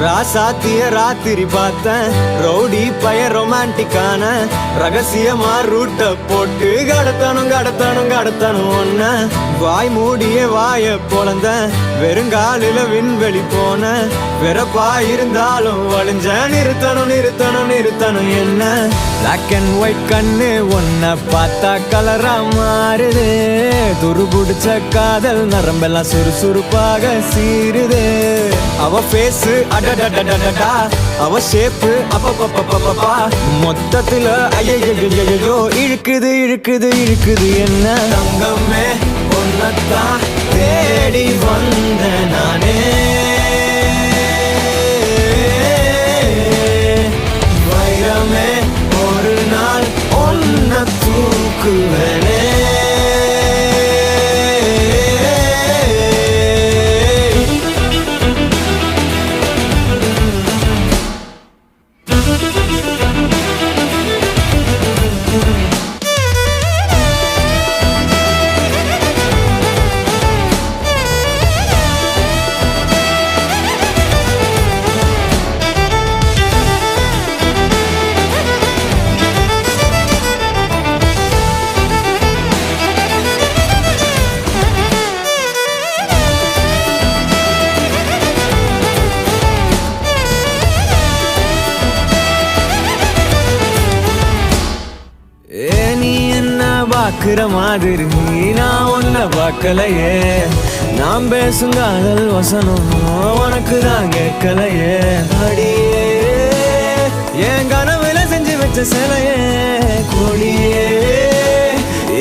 ராசாத்திய ராத்திரி பார்த்தேன் ரவுடி பய ரொமான்டிக்கான ரகசியமா ரூட்ட போட்டு கடத்தணும் ஒன்ன வாய் மூடிய வாய பொழந்த வெறுங்காலில விண்வெளி போன வெறப்பா இருந்தாலும் வழிஞ்ச நிறுத்தணும் என்ன பிளாக் அண்ட் ஒயிட் கண்ணு ஒன்ன பார்த்தா கலரா மாறுது துரு புடிச்ச காதல் நரம்பெல்லாம் சுறுசுறுப்பாக சீருது அவ பேசு அடடடடடடா அவ ஷேப்பு அப்பப்பப்பப்பப்பா மொத்தத்துல ஐயோ இழுக்குது என்ன தங்கமே ஒன்னத்தான் தேடி வந்த நானே வைரமே ஒரு நாள் ஒன்ன தூக்குவனே பாக்குற மாதிரி நான் ஒன்ன பார்க்கலையே நாம் பேசும் காதல் வசனம் உனக்கு தான் கேட்கலையே அடியே என் கனவுல செஞ்சு வச்ச சிலையே கோழியே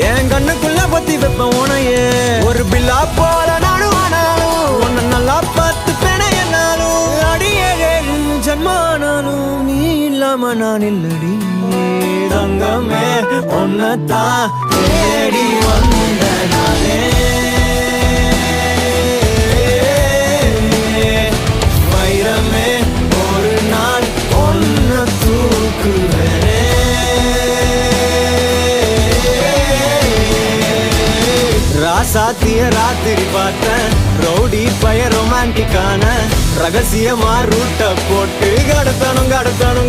என் கண்ணுக்குள்ள பத்தி வைப்ப உனையே ஒரு பில்லா போல நானும் ஆனாலும் உன்ன நல்லா பார்த்து பெண என்னாலும் அடியே ஜன்மானாலும் நீ இல்லாம நான் இல்லடி தங்கமே ஒன்னத்தான் தேடி வந்த நானே வைரமே ஒரு நாள் ஒன்ன தூக்குவனே ராசாத்திய ராத்திரி பார்த்தேன் ரவுடி பய ரொமான்டிக்கான ரகசியமா ரூட்ட போட்டு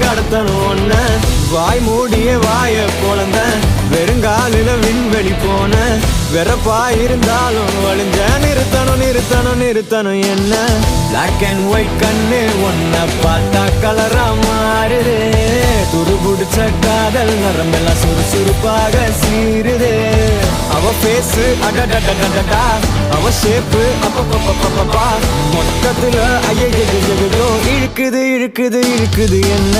கடத்தணும் ஒன்ன வாய் மூடிய வாய பொழந்த வெறுங்காலில விண்வெளி போன வெறப்பா இருந்தாலும் வழிஞ்ச நிறுத்தணும் என்ன பிளாக் அண்ட் ஒயிட் கண்ணு ஒன்ன பார்த்தா கலரா மாறுது துரு புடிச்ச காதல் நரம்பெல்லாம் சுறுசுறுப்பாக சீருது அவ பேசு அடடடடடா அவ ஷேப்பு அப்பப்பப்பப்பப்பா மொத்தத்துல ஐயோ இழுக்குது என்ன